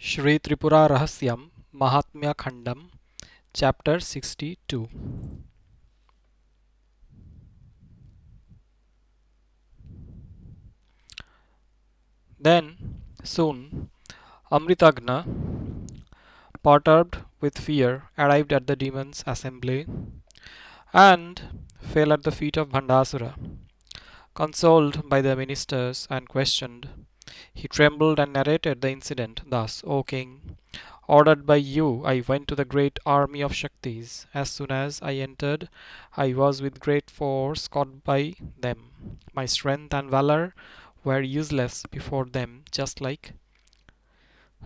Shri Tripura Rahasyam MahatmyaKhandam, Chapter 62. Then, soon, Amitraghna, perturbed with fear, arrived at the demons' assembly and fell at the feet of Bhandasura. Consoled by the ministers and questioned, he trembled and narrated the incident thus: O king, ordered by you, I went to the great army of Shaktis. As soon as I entered, I was with great force caught by them. My strength and valor were useless before them, just like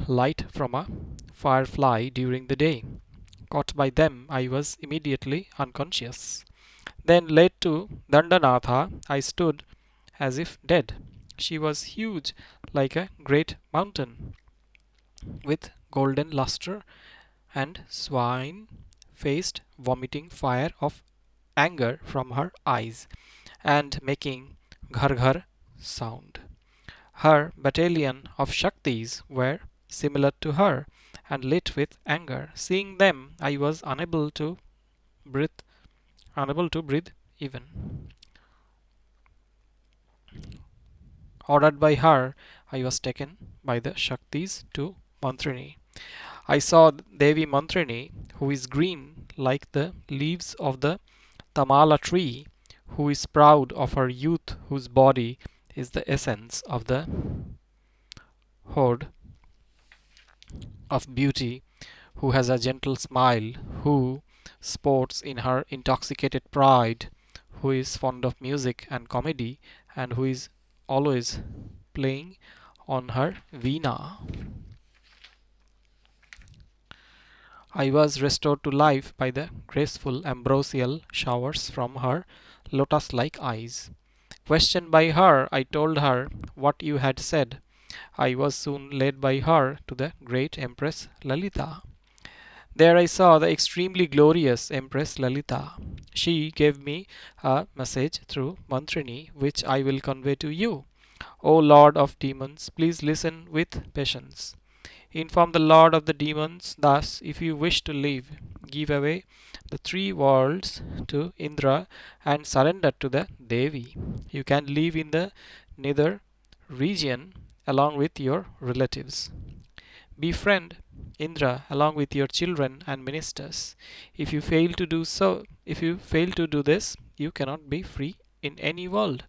light from a firefly during the day. Caught by them, I was immediately unconscious. Then led to Dandanatha, I stood as if dead. She was huge, like a great mountain, with golden luster and swine faced, vomiting fire of anger from her eyes, and making ghar ghar sound. Her battalion of Shaktis were similar to her, and lit with anger. Seeing them, I was breathe, unable to breathe even. Ordered by her, I was taken by the Shaktis to Mantrini. I saw Devi Mantrini, who is green like the leaves of the Tamala tree, who is proud of her youth, whose body is the essence of the horde of beauty, who has a gentle smile, who sports in her intoxicated pride, who is fond of music and comedy, and who is always playing on her veena. I was restored to life by the graceful ambrosial showers from her lotus like eyes. Questioned by her, I told her what you had said. I was soon led by her to the great Empress Lalita. There I saw the extremely glorious Empress Lalita. She gave me a message through Mantrini, which I will convey to you. O Lord of Demons, please listen with patience. Inform the Lord of the Demons thus: if you wish to live, give away the three worlds to Indra and surrender to the Devi. You can live in the nether region along with your relatives. Befriend Indra along with your children and ministers. If you fail to do this, you cannot be free in any world.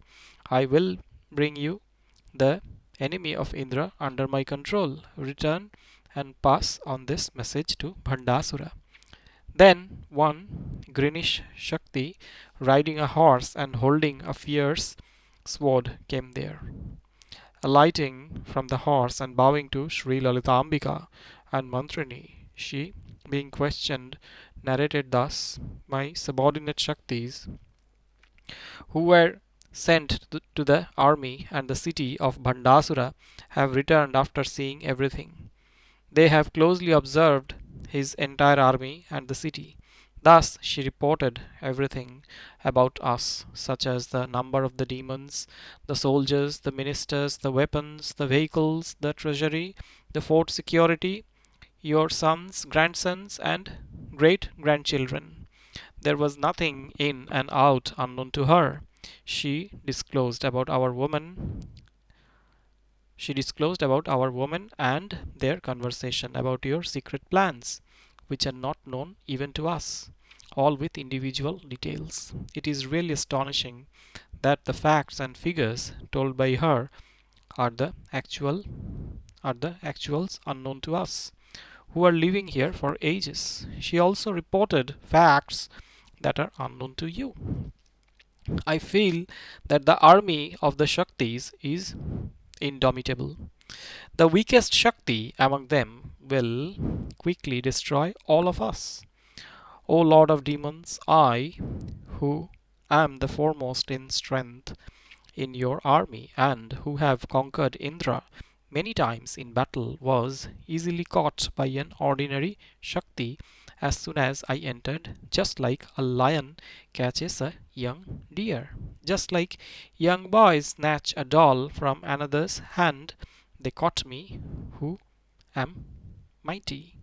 I will bring you the enemy of Indra under my control. Return and pass on this message to Bhandasura. Then one greenish Shakti, riding a horse and holding a fierce sword, came there. Alighting from the horse and bowing to Sri Lalitambika and Mantrini, she, being questioned, narrated thus: my subordinate Shaktis, who were sent to the army and the city of Bhandasura, have returned after seeing everything. They have closely observed his entire army and the city. Thus she reported everything about us, such as the number of the demons, the soldiers, the ministers, the weapons, the vehicles, the treasury, the fort security, your sons, grandsons, and great grandchildren. There was nothing in and out unknown to her. She disclosed about our women. She disclosed about our women and their conversation about your secret plans, which are not known even to us, all with individual details. It is really astonishing that the facts and figures told by her are the actuals unknown to us, who are living here for ages. She also reported facts that are unknown to you. I feel that the army of the Shaktis is indomitable. The weakest Shakti among them will quickly destroy all of us. O Lord of Demons, I, who am the foremost in strength in your army and who have conquered Indra many times in battle, was easily caught by an ordinary Shakti as soon as I entered, just like a lion catches a young deer. Just like young boys snatch a doll from another's hand, they caught me, who am mighty.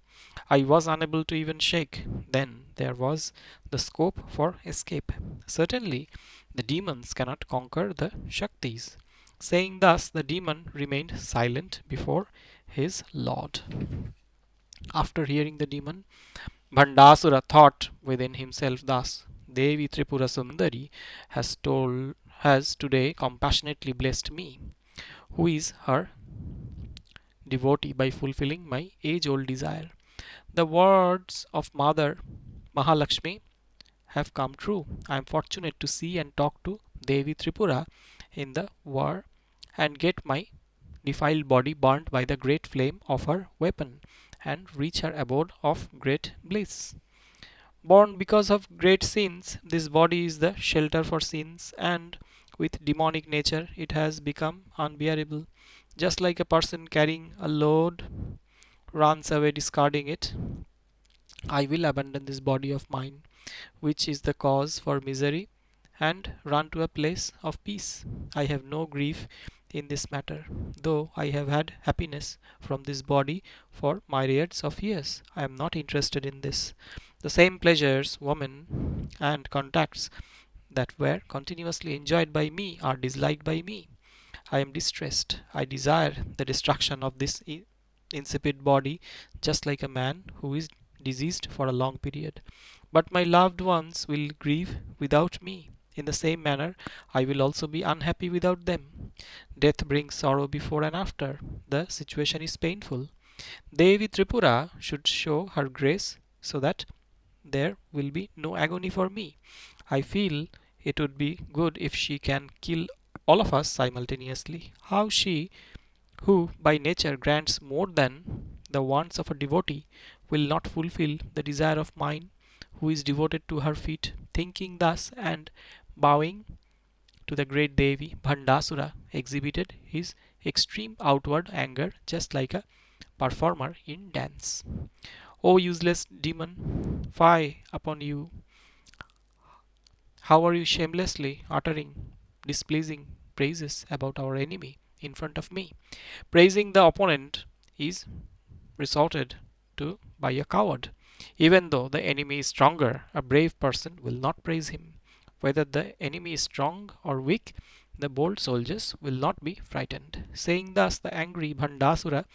I was unable to even shake. Then there was the scope for escape. Certainly, the demons cannot conquer the Shaktis. Saying thus, the demon remained silent before his lord. After hearing the demon, Bhandasura thought within himself thus: Devi Tripurasundari has today compassionately blessed me, who is her devotee, by fulfilling my age-old desire. The words of Mother Mahalakshmi have come true. I am fortunate to see and talk to Devi Tripura in the war and get my defiled body burnt by the great flame of her weapon and reach her abode of great bliss. Born because of great sins, this body is the shelter for sins, and with demonic nature it has become unbearable. Just like a person carrying a load runs away discarding it, I will abandon this body of mine, which is the cause for misery, and run to a place of peace. I have no grief in this matter, though I have had happiness from this body for myriads of years. I am not interested in this. The same pleasures, women, and contacts that were continuously enjoyed by me are disliked by me. I am distressed. I desire the destruction of this insipid body, just like a man who is diseased for a long period. But my loved ones will grieve without me. In the same manner, I will also be unhappy without them. Death brings sorrow before and after. The situation is painful. Devi Tripura should show her grace so that there will be no agony for me. I feel it would be good if she can kill all of us simultaneously. How she, who by nature grants more than the wants of a devotee, will not fulfill the desire of mine, who is devoted to her feet. Thinking thus and bowing to the great Devi, Bhandasura exhibited his extreme outward anger just like a performer in dance. O useless demon, fie upon you! How are you shamelessly uttering displeasing praises about our enemy in front of me? Praising the opponent is resorted to by a coward. Even though the enemy is stronger, a brave person will not praise him. Whether the enemy is strong or weak, the bold soldiers will not be frightened. Saying thus, the angry Bhandasura,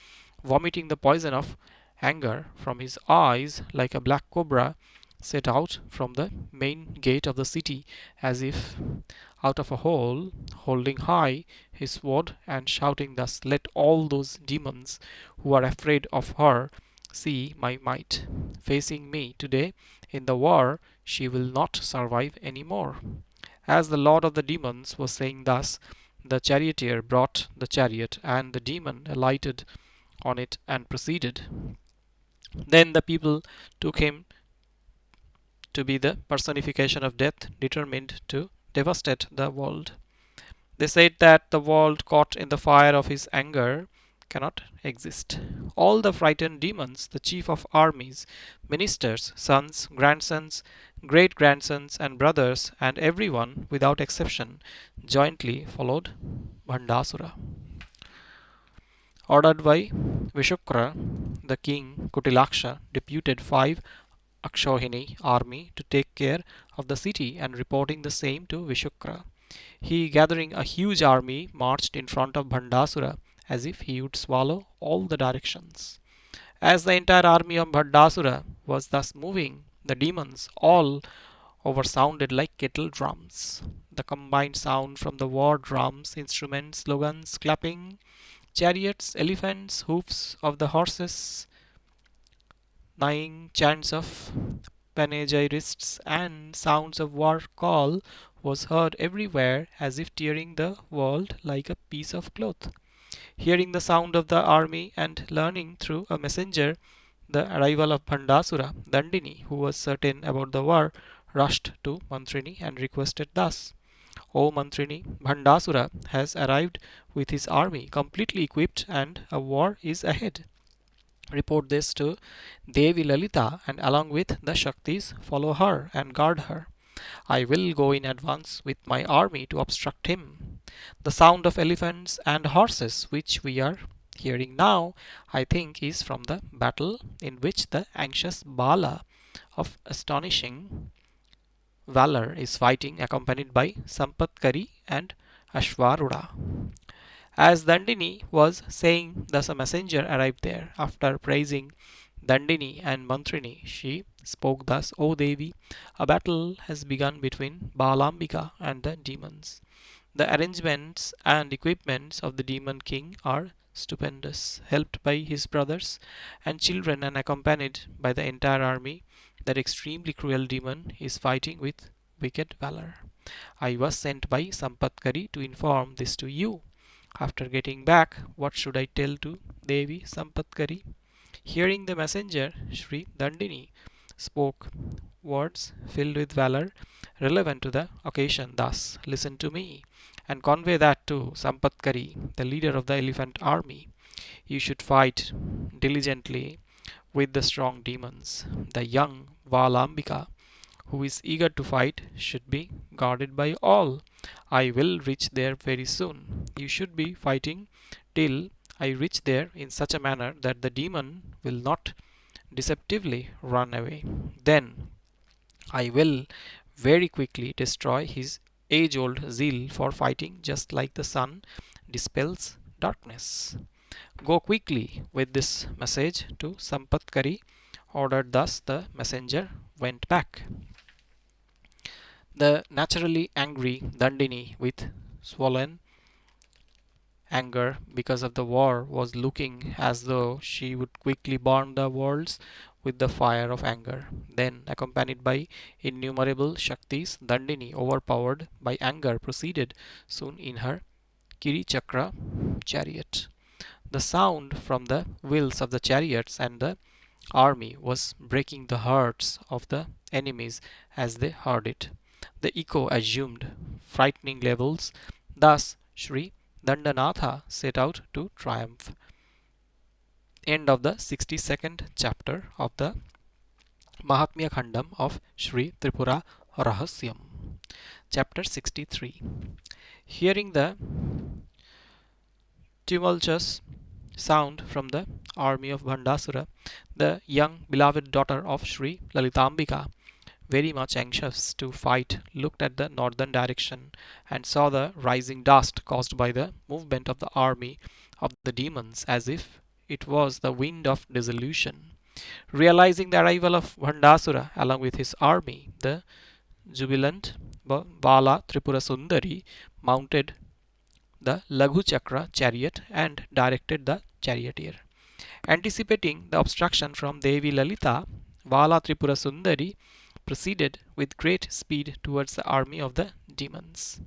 vomiting the poison of anger from his eyes like a black cobra, set out from the main gate of the city as if out of a hole, holding high his sword and shouting thus: Let all those demons who are afraid of her see my might. Facing me today in the war, she will not survive any more. As the lord of the demons was saying thus, the charioteer brought the chariot, and the demon alighted on it and proceeded. Then the people took him to be the personification of death, determined to devastate the world. They said that the world caught in the fire of his anger cannot exist. All the frightened demons, the chief of armies, ministers, sons, grandsons, great grandsons, and brothers, and everyone without exception, jointly followed Bhandasura. Ordered by Visukra, the king Kutilaksa deputed 5 Akshohini army to take care of the city and reporting the same to Visukra. He, gathering a huge army, marched in front of Bhandasura as if he would swallow all the directions. As the entire army of Bhandasura was thus moving, the demons all over sounded like kettle drums. The combined sound from the war drums, instruments, slogans, clapping, chariots, elephants, hoofs of the horses, neighing, chants of panegyrists, and sounds of war call was heard everywhere as if tearing the world like a piece of cloth. Hearing the sound of the army and learning through a messenger the arrival of Bhandasura, Dandini, who was certain about the war, rushed to Mantrini and requested thus: O Mantrini, Bhandasura has arrived with his army completely equipped and a war is ahead. Report this to Devi Lalita and along with the Shaktis follow her and guard her. I will go in advance with my army to obstruct him. The sound of elephants and horses which we are Hearing now, I think, is from the battle in which the anxious Bala of astonishing valor is fighting, accompanied by Sampatkari and Ashvarudha. As Dandini was saying, thus a messenger arrived there. After praising Dandini and Mantrini, she spoke thus: O Devi, a battle has begun between Balambika and the demons. The arrangements and equipments of the demon king are stupendous. Helped by his brothers and children and accompanied by the entire army, that extremely cruel demon is fighting with wicked valor. I was sent by Sampatkari to inform this to you. After getting back, what should I tell to Devi Sampatkari? Hearing the messenger, Sri Dandini spoke words filled with valor relevant to the occasion. Thus, listen to me and convey that to Sampatkari, the leader of the elephant army. You should fight diligently with the strong demons. The young Valambika, who is eager to fight, should be guarded by all. I will reach there very soon. You should be fighting till I reach there in such a manner that the demon will not deceptively run away. Then I will very quickly destroy his age old zeal for fighting, just like the sun dispels darkness. Go quickly with this message to Sampatkari. Ordered thus, the messenger went back. The naturally angry Dandini, with swollen anger because of the war, was looking as though she would quickly burn the worlds with the fire of anger. Then, accompanied by innumerable Shaktis, Dandini, overpowered by anger, proceeded soon in her Kiri Chakra chariot. The sound from the wheels of the chariots and the army was breaking the hearts of the enemies as they heard it. The echo assumed frightening levels. Thus Sri Dandanatha set out to triumph. End of the 62nd chapter of the MahatmyaKhandam of Sri Tripura Rahasyam. Chapter 63. Hearing the tumultuous sound from the army of Bhandasura, the young beloved daughter of Sri Lalitambika, very much anxious to fight, looked at the northern direction and saw the rising dust caused by the movement of the army of the demons, as if it was the wind of dissolution. Realizing the arrival of Bhandasura along with his army, the jubilant Bala Tripurasundari mounted the Laghu Chakra chariot and directed the charioteer. Anticipating the obstruction from Devi Lalita, Bala Tripurasundari proceeded with great speed towards the army of the demons.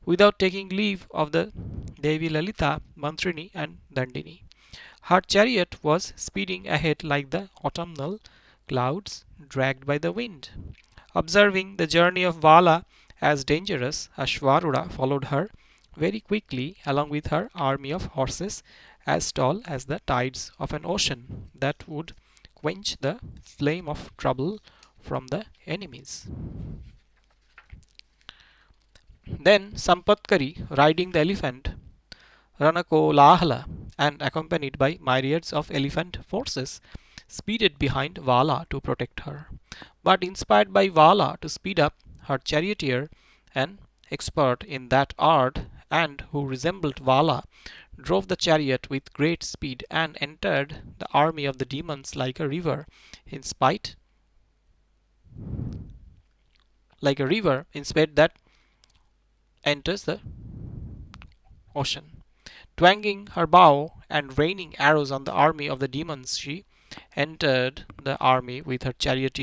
Without taking leave of the Devi Lalita, Mantrini and Dandini, her chariot was speeding ahead like the autumnal clouds dragged by the wind. Observing the journey of Bala as dangerous, Ashvarudha followed her very quickly along with her army of horses as tall as the tides of an ocean that would quench the flame of trouble from the enemies. Then Sampatkari, riding the elephant Ranakolahala and accompanied by myriads of elephant forces, speeded behind Vala to protect her. But inspired by Vala to speed up, her charioteer, an expert in that art and who resembled Vala, drove the chariot with great speed and entered the army of the demons like a river in spite like a river in spite that enters the ocean. Twanging her bow and raining arrows on the army of the demons, she entered the army with her chariot,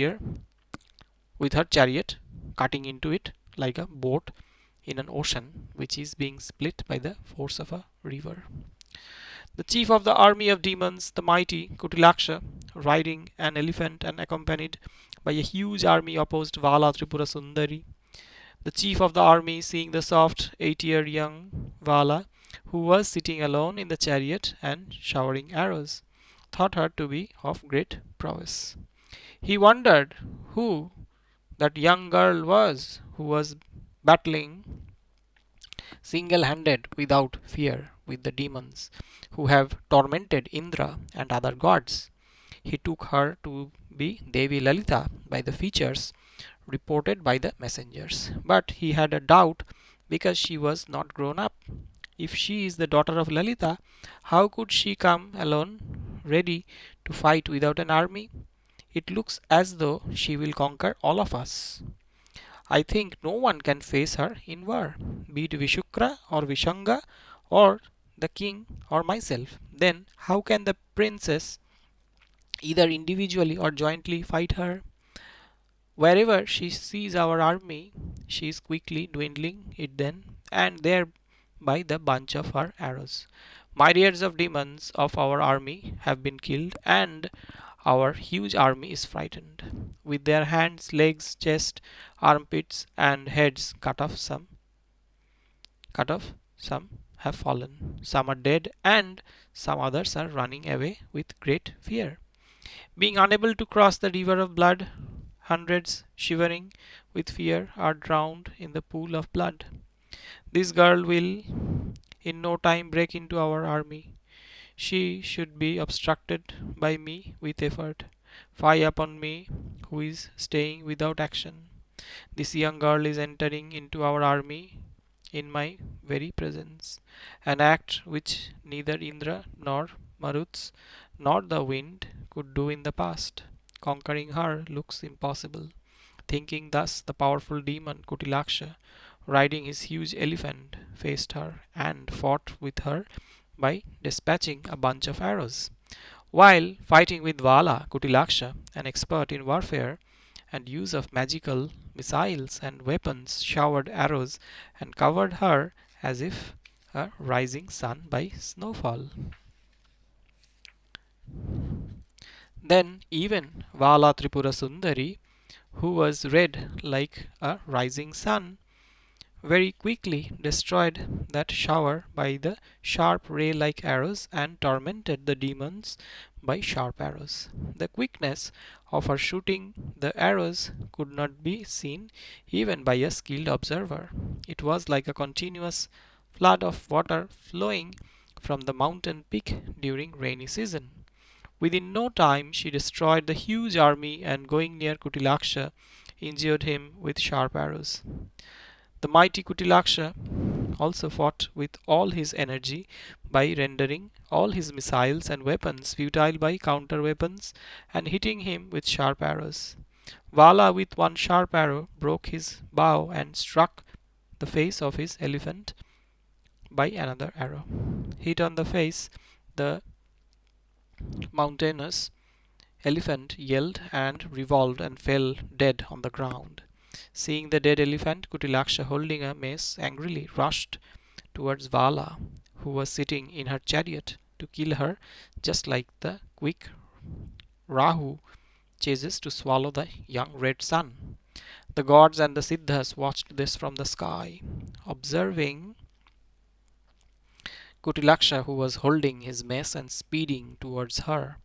cutting into it like a boat in an ocean which is being split by the force of a river. The chief of the army of demons, the mighty Kutilaksa, riding an elephant and accompanied by a huge army, opposed Vala Tripurasundari. The chief of the army, seeing the soft 8-year young Vala, who was sitting alone in the chariot and showering arrows, thought her to be of great prowess. He wondered who that young girl was who was battling single-handed, without fear, with the demons who have tormented Indra and other gods. He took her to be Devi Lalita by the features reported by the messengers. But he had a doubt because she was not grown up. If she is the daughter of Lalita, how could she come alone, ready to fight without an army? It looks as though she will conquer all of us. I think no one can face her in war, be it Visukra or Visanga or the king or myself. Then how can the princess either individually or jointly fight her? Wherever she sees our army, she is quickly dwindling it then and there by the bunch of her arrows. Myriads of demons of our army have been killed, and our huge army is frightened. With their hands, legs, chest, armpits, and heads cut off, some have fallen, some are dead, and some others are running away with great fear. Being unable to cross the river of blood, hundreds, shivering with fear, are drowned in the pool of blood. This girl will in no time break into our army. She should be obstructed by me with effort. Fie upon me, who is staying without action. This young girl is entering into our army in my very presence, an act which neither Indra nor Maruts nor the wind could do in the past. Conquering her looks impossible. Thinking thus, the powerful demon Kutilaksa, riding his huge elephant, faced her and fought with her by dispatching a bunch of arrows. While fighting with Bala, Kutilaksa, an expert in warfare and use of magical missiles and weapons, showered arrows and covered her as if a rising sun by snowfall. Then even Bala Tripurasundari, who was red like a rising sun, very quickly destroyed that shower by the sharp ray like arrows and tormented the demons by sharp arrows. The quickness of her shooting the arrows could not be seen even by a skilled observer. It was like a continuous flood of water flowing from the mountain peak during rainy season. Within no time she destroyed the huge army and going near Kutilaksha injured him with sharp arrows. The mighty Kutilaksa also fought with all his energy by rendering all his missiles and weapons futile by counter weapons and hitting him with sharp arrows. Vala with one sharp arrow broke his bow and struck the face of his elephant by another arrow. Hit on the face, the mountainous elephant yelled and revolved and fell dead on the ground. Seeing the dead elephant, Kutilaksha holding a mace angrily rushed towards Vala, who was sitting in her chariot, to kill her, just like the quick Rahu chases to swallow the young red sun. The gods and the Siddhas watched this from the sky, observing Kutilaksha, who was holding his mace and speeding towards her.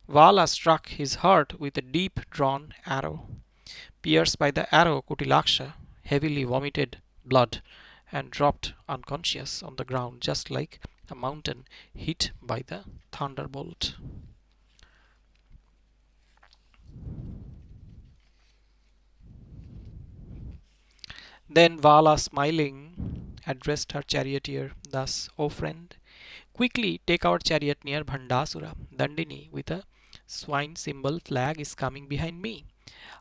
Vala struck his heart with a deep drawn arrow. Pierced by the arrow, Kutilaksha heavily vomited blood and dropped unconscious on the ground, just like a mountain hit by the thunderbolt. Then Vala, smiling, addressed her charioteer thus, O friend, quickly take our chariot near Bhandasura. Dandini, with a swine symbol flag, is coming behind me.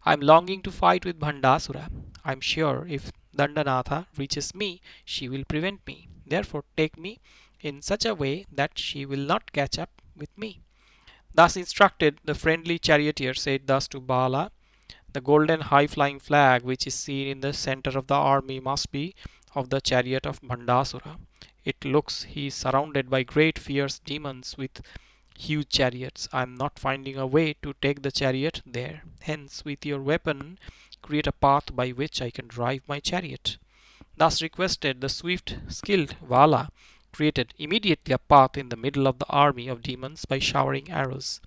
I am longing to fight with Bhandasura. I am sure if Dandanatha reaches me, she will prevent me. Therefore, take me in such a way that she will not catch up with me. Thus instructed, the friendly charioteer said thus to Bala, the golden high-flying flag which is seen in the center of the army must be of the chariot of Bhandasura. It looks he is surrounded by great fierce demons with huge chariots. I am not finding a way to take the chariot there. Hence, with your weapon, create a path by which I can drive my chariot. Thus requested, the swift, skilled Vala created immediately a path in the middle of the army of demons by showering arrows.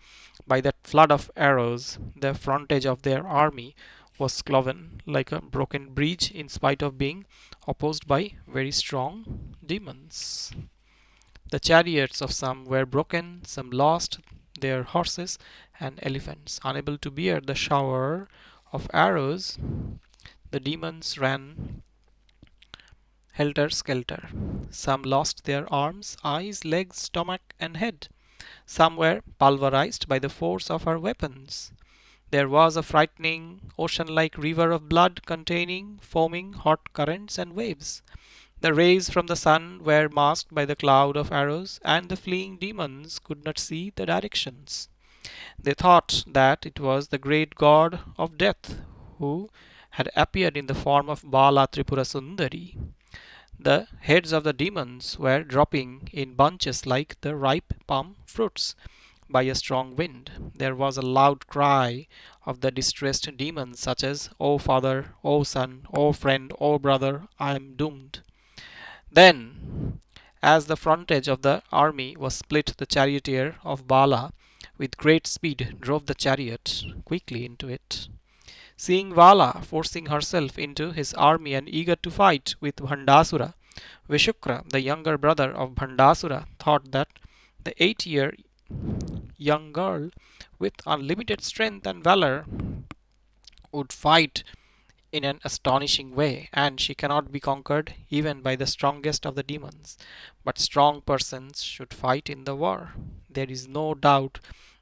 By that flood of arrows, the frontage of their army was cloven like a broken bridge in spite of being opposed by very strong demons. The chariots of some were broken, some lost their horses and elephants. Unable to bear the shower of arrows, the demons ran helter skelter. Some lost their arms, eyes, legs, stomach, and head. Some were pulverized by the force of her weapons. There was a frightening, ocean like river of blood containing foaming hot currents and waves. The rays from the sun were masked by the cloud of arrows, and the fleeing demons could not see the directions. They thought that it was the great god of death who had appeared in the form of Bala Tripurasundari. The heads of the demons were dropping in bunches like the ripe palm fruits by a strong wind. There was a loud cry of the distressed demons, such as, "O father, O son, O friend, O brother, I am doomed." Then, as the frontage of the army was split, the charioteer of Bala with great speed drove the chariot quickly into it. Seeing Vala forcing herself into his army and eager to fight with Bhandasura, Visukra, the younger brother of Bhandasura, thought that the 8-year young girl with unlimited strength and valor would fight in an astonishing way, and she cannot be conquered even by the strongest of the demons. But strong persons should fight in the war. There is no doubt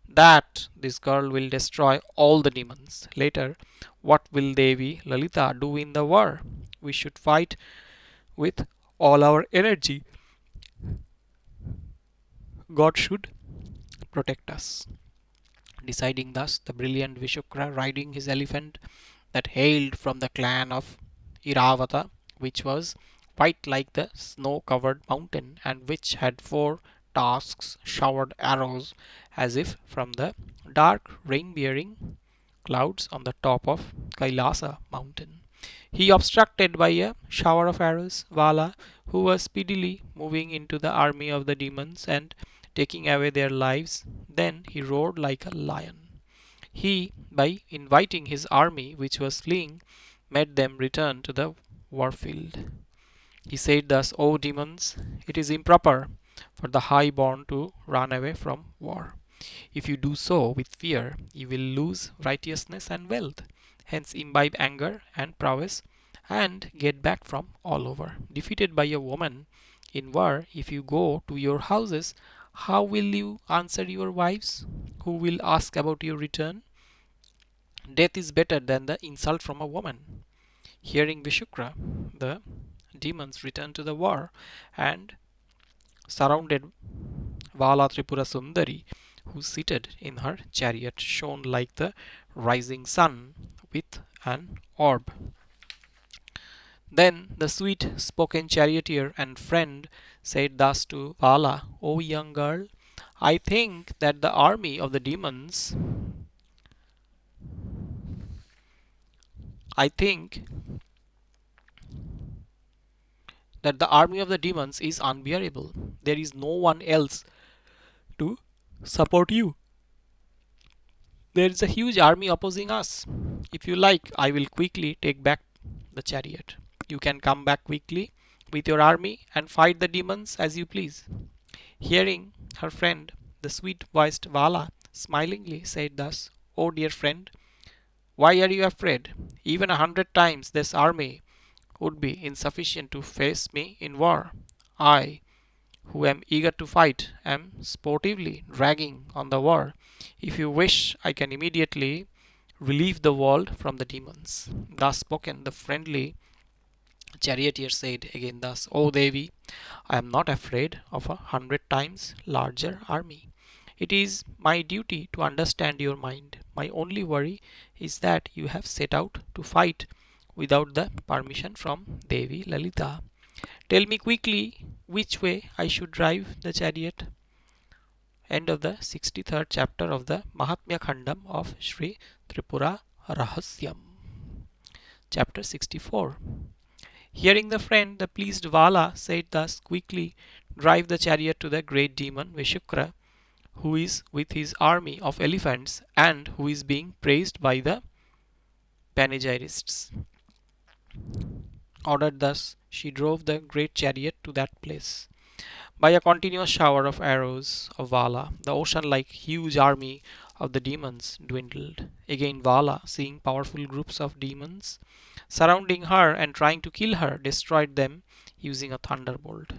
that this girl will destroy all the demons. Later, what will Devi Lalita do in the war? We should fight with all our energy. God should protect us. Deciding thus, the brilliant Vishukra, riding his elephant that hailed from the clan of Iravata, which was white like the snow covered mountain, and which had 4 tusks, showered arrows as if from the dark rain bearing clouds on the top of Kailasa mountain. He obstructed by a shower of arrows Vala, who was speedily moving into the army of the demons and taking away their lives. Then he roared like a lion. He, by inviting his army, which was fleeing, made them return to the warfield. He said thus, "O demons, it is improper for the high-born to run away from war. If you do so with fear, you will lose righteousness and wealth. Hence imbibe anger and prowess, and get back from all over. Defeated by a woman in war, if you go to your houses, how will you answer your wives, who will ask about your return? Death is better than the insult from a woman." Hearing Vishukra, the demons returned to the war and surrounded Vala Tripurasundari, who seated in her chariot shone like the rising sun with an orb. Then the sweet spoken charioteer and friend said thus to Vala, "O young girl, I think that the army of the demons I think that the army of the demons is unbearable. There is no one else to support you. There is a huge army opposing us. If you like, I will quickly take back the chariot. You can come back quickly with your army and fight the demons as you please." Hearing her friend, the sweet voiced Vala smilingly said thus, "O dear friend, why are you afraid? Even 100 times this army would be insufficient to face me in war. I, who am eager to fight, am sportively dragging on the war. If you wish, I can immediately relieve the world from the demons." Thus spoken, the friendly charioteer said again thus, "O Devi, I am not afraid of 100 times larger army. It is my duty to understand your mind. My only worry is that you have set out to fight without the permission from Devi Lalita. Tell me quickly which way I should drive the chariot." End of the 63rd chapter of the MahatmyaKhandam of Sri Tripura Rahasyam. Chapter 64. Hearing the friend, the pleased Vala said thus, "Quickly drive the chariot to the great demon Vishukra, who is with his army of elephants and who is being praised by the panegyrists. Ordered thus, she drove the great chariot to that place. By a continuous shower of arrows of Vala, the ocean-like huge army of the demons dwindled. Again Vala, seeing powerful groups of demons surrounding her and trying to kill her, destroyed them using a thunderbolt.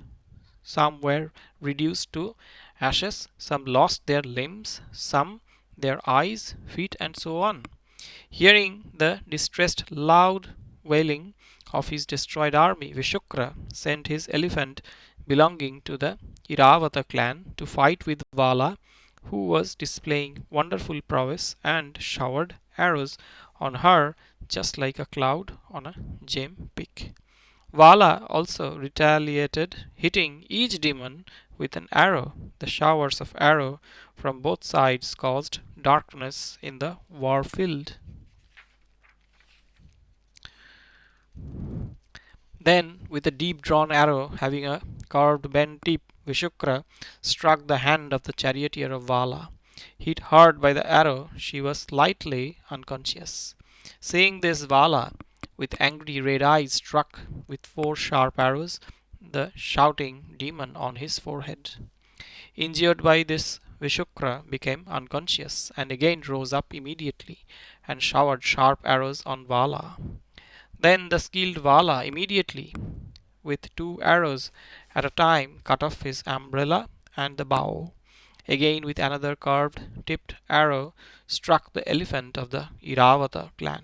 Some were reduced to ashes, some lost their limbs, some their eyes, feet, and so on. Hearing the distressed loud wailing of his destroyed army, Vishukra sent his elephant belonging to the Iravata clan to fight with Vala, who was displaying wonderful prowess, and showered arrows on her just like a cloud on a gem pick. Vala also retaliated, hitting each demon with an arrow. The showers of arrow from both sides caused darkness in the war field. Then, with a deep drawn arrow having a curved bent tip, Vishukra struck the hand of the charioteer of Vala. Hit hard by the arrow, she was slightly unconscious. Seeing this, Vala, with angry red eyes, struck with four sharp arrows the shouting demon on his forehead. Injured by this, Vishukra became unconscious and again rose up immediately and showered sharp arrows on Vala. Then the skilled Vala immediately, with two arrows at a time, cut off his umbrella and the bow. Again, with another curved tipped arrow, struck the elephant of the Iravata clan.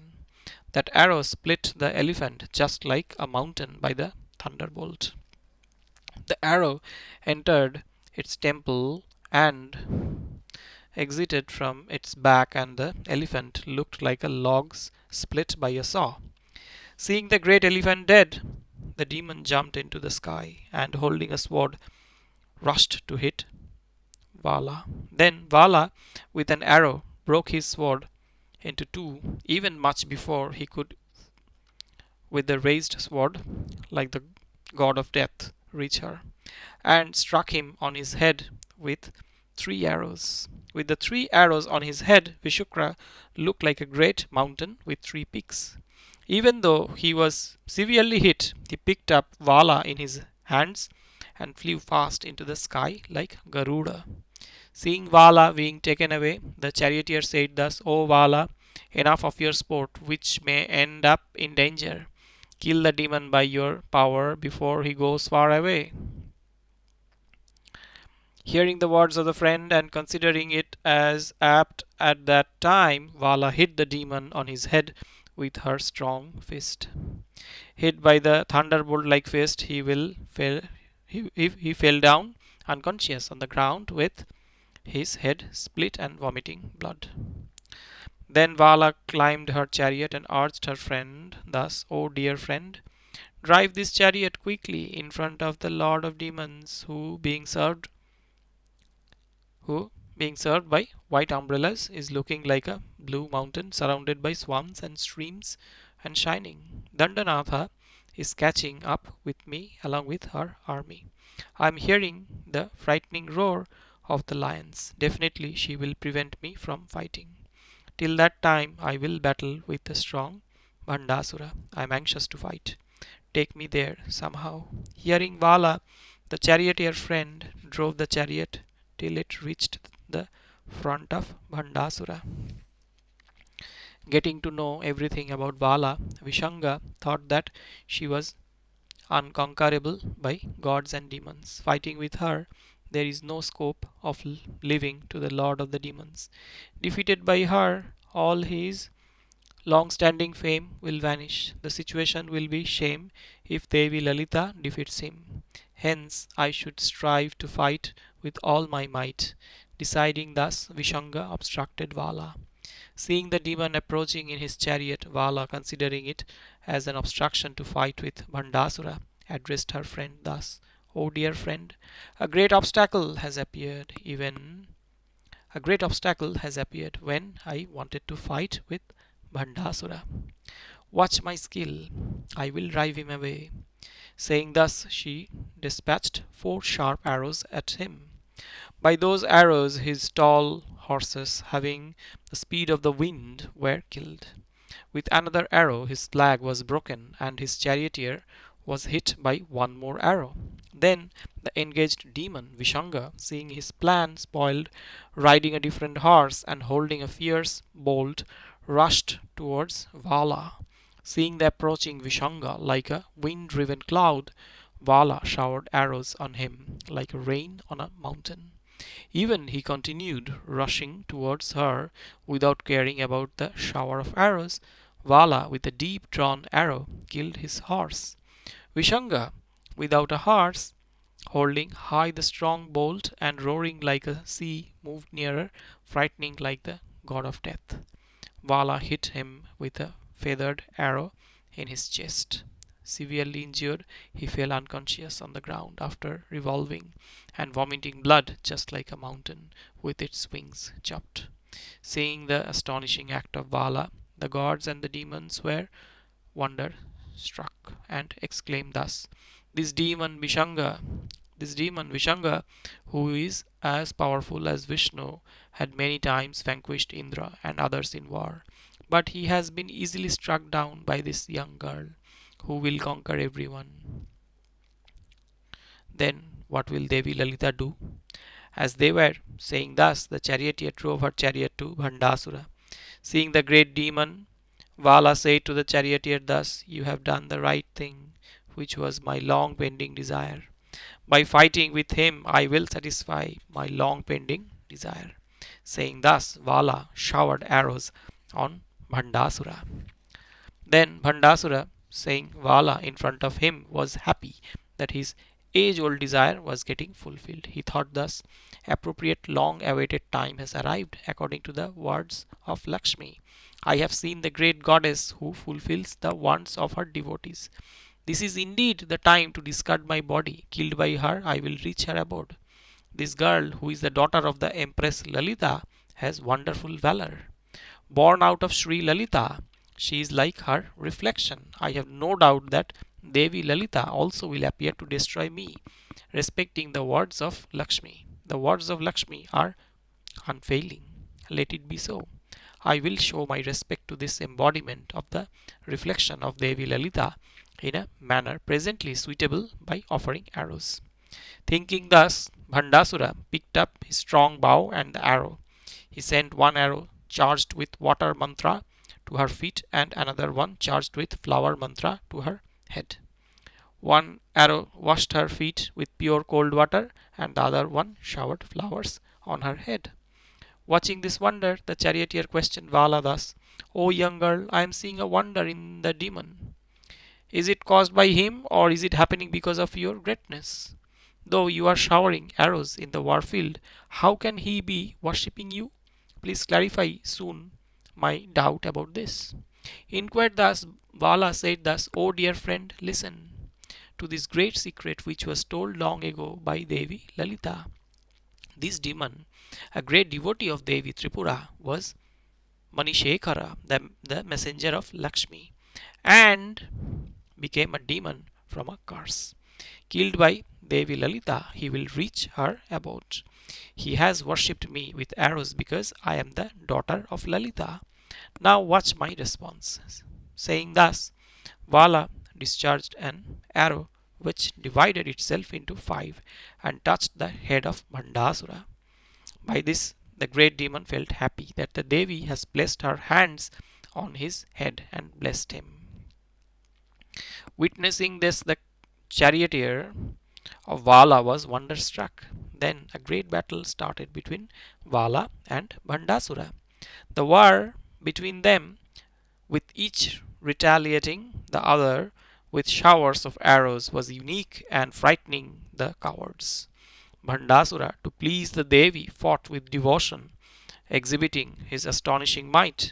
That arrow split the elephant just like a mountain by the thunderbolt. The arrow entered its temple and exited from its back, and the elephant looked like a log split by a saw. Seeing the great elephant dead, the demon jumped into the sky and, holding a sword, rushed to hit Vala. Then Vala, with an arrow, broke his sword into two, even much before he could, with the raised sword, like the god of death, reach her, and struck him on his head with three arrows. With the three arrows on his head, Vishukra looked like a great mountain with three peaks. Even though he was severely hit, he picked up Vala in his hands and flew fast into the sky like Garuda. Seeing Vala being taken away, the charioteer said thus, O Vala, enough of your sport, which may end up in danger. Kill the demon by your power before he goes far away. Hearing the words of the friend and considering it as apt at that time, Vala hit the demon on his head with her strong fist. Hit by the thunderbolt like fist, he fell down unconscious on the ground with his head split and vomiting blood. Then Vala climbed her chariot and urged her friend thus, O dear friend, drive this chariot quickly in front of the Lord of Demons, who, being served by white umbrellas, is looking like a blue mountain surrounded by swamps and streams and shining. Dandanatha is catching up with me along with her army. I am hearing the frightening roar of the lions. Definitely she will prevent me from fighting. Till that time I will battle with the strong Bhandasura. I am anxious to fight. Take me there somehow. Hearing Vala, the charioteer friend drove the chariot till it reached the front of Bhandasura. Getting to know everything about Bala, Visanga thought that she was unconquerable by gods and demons. Fighting with her, there is no scope of living to the Lord of the Demons. Defeated by her, all his long-standing fame will vanish. The situation will be shame if Devi Lalita defeats him. Hence, I should strive to fight with all my might. Deciding thus, Vishanga obstructed Vala. Seeing the demon approaching in his chariot, Vala, considering it as an obstruction to fight with Bhandasura, addressed her friend thus, O dear friend, a great obstacle has appeared when I wanted to fight with Bhandasura. Watch my skill, I will drive him away. Saying thus, she dispatched four sharp arrows at him. By those arrows his tall horses, having the speed of the wind, were killed. With another arrow his leg was broken, and his charioteer was hit by one more arrow. Then the engaged demon Visanga, seeing his plan spoiled, riding a different horse and holding a fierce bolt, rushed towards Vala. Seeing the approaching Visanga like a wind-driven cloud, Vala showered arrows on him like rain on a mountain. Even he continued rushing towards her without caring about the shower of arrows. Vala, with a deep drawn arrow, killed his horse. Vishanga, without a horse, holding high the strong bolt and roaring like a sea, moved nearer, frightening like the god of death. Vala hit him with a feathered arrow in his chest. Severely injured, he fell unconscious on the ground after revolving and vomiting blood just like a mountain with its wings chopped. Seeing the astonishing act of Bala, the gods and the demons were wonder struck and exclaimed thus: This demon Vishanga, this demon Vishanga, who is as powerful as Vishnu, had many times vanquished Indra and others in war. But he has been easily struck down by this young girl, who will conquer everyone. Then what will Devi Lalita do? As they were saying thus, the charioteer drove her chariot to Bhandasura. Seeing the great demon, Vala said to the charioteer thus: You have done the right thing, which was my long pending desire. By fighting with him, I will satisfy my long pending desire. Saying thus, Vala showered arrows on Bhandasura. Then Bhandasura, seeing Vala in front of him, was happy that his age old desire was getting fulfilled. He thought thus: Appropriate long awaited time has arrived, according to the words of Lakshmi. I have seen the great goddess who fulfills the wants of her devotees. This is indeed the time to discard my body. Killed by her, I will reach her abode. This girl, who is the daughter of the Empress Lalita, has wonderful valor. Born out of Sri Lalita, she is like her reflection. I have no doubt that Devi Lalita also will appear to destroy me, respecting the words of Lakshmi. The words of Lakshmi are unfailing. Let it be so. I will show my respect to this embodiment of the reflection of Devi Lalita in a manner presently suitable by offering arrows. Thinking thus, Bhandasura picked up his strong bow and the arrow. He sent one arrow charged with water mantra to her feet and another one charged with flower mantra to her head. One arrow washed her feet with pure cold water and the other one showered flowers on her head. Watching this wonder, the charioteer questioned Vala thus: O young girl, I am seeing a wonder in the demon. Is it caused by him, or is it happening because of your greatness? Though you are showering arrows in the war field, how can he be worshipping you? Please clarify soon my doubt about this. Inquired thus, Bala said thus: O dear friend, listen to this great secret which was told long ago by Devi Lalita. This demon, a great devotee of Devi Tripura, was Manishekara, the messenger of Lakshmi, and became a demon from a curse. Killed by Devi Lalita, he will reach her abode. He has worshipped me with arrows because I am the daughter of Lalita. Now watch my response. Saying thus, Vala discharged an arrow which divided itself into five and touched the head of Bhandasura. By this, the great demon felt happy that the Devi has placed her hands on his head and blessed him. Witnessing this, the charioteer of Vala was wonderstruck. Then a great battle started between Vala and Bhandasura. The war between them, with each retaliating the other with showers of arrows, was unique and frightening the cowards. Bhandasura, to please the Devi, fought with devotion, exhibiting his astonishing might,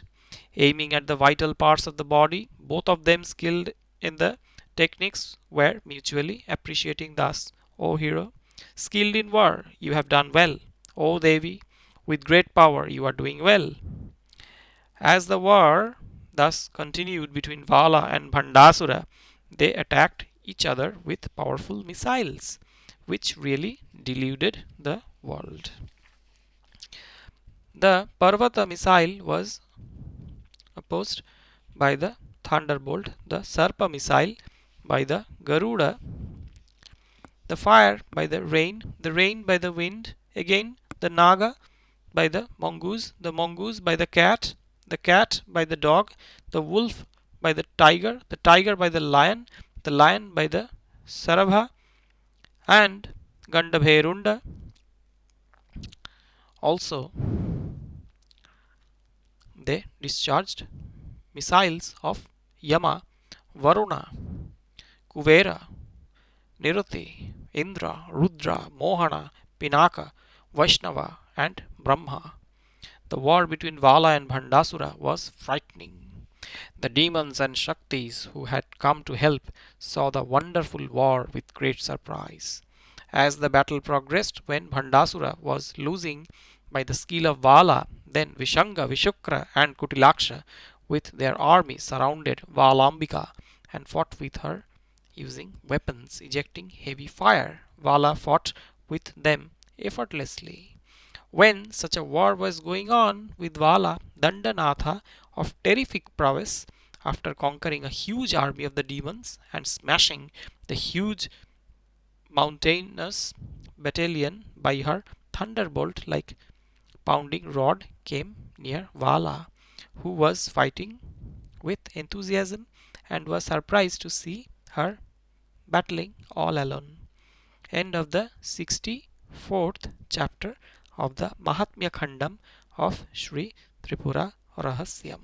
aiming at the vital parts of the body. Both of them, skilled in the techniques, were mutually appreciating thus: O hero, skilled in war, you have done well. O Devi, with great power, you are doing well. As the war thus continued between Vala and Bhandasura, they attacked each other with powerful missiles, which really deluded the world. The Parvata missile was opposed by the thunderbolt, the Sarpa missile by the Garuda, the fire by the rain by the wind, again the Naga by the mongoose by the cat by the dog, the wolf by the tiger by the lion by the Sarabha, and Gandabherunda. Also, they discharged missiles of Yama, Varuna, Kuvera, Niruti, Indra, Rudra, Mohana, Pinaka, Vaishnava, and Brahma. The war between Bala and Bhandasura was frightening. The demons and Shaktis who had come to help saw the wonderful war with great surprise. As the battle progressed, when Bhandasura was losing by the skill of Bala, then Visanga, Visukra, and Kutilaksa with their army surrounded Valambika and fought with her using weapons ejecting heavy fire. Vala fought with them effortlessly. When such a war was going on with Vala, Dandanatha, of terrific prowess, after conquering a huge army of the demons and smashing the huge mountainous battalion by her thunderbolt like pounding rod, came near Vala, who was fighting with enthusiasm and was surprised to see her battling all alone. End of the 64th chapter of the MahatmyaKhandam of Sri Tripura Rahasyam.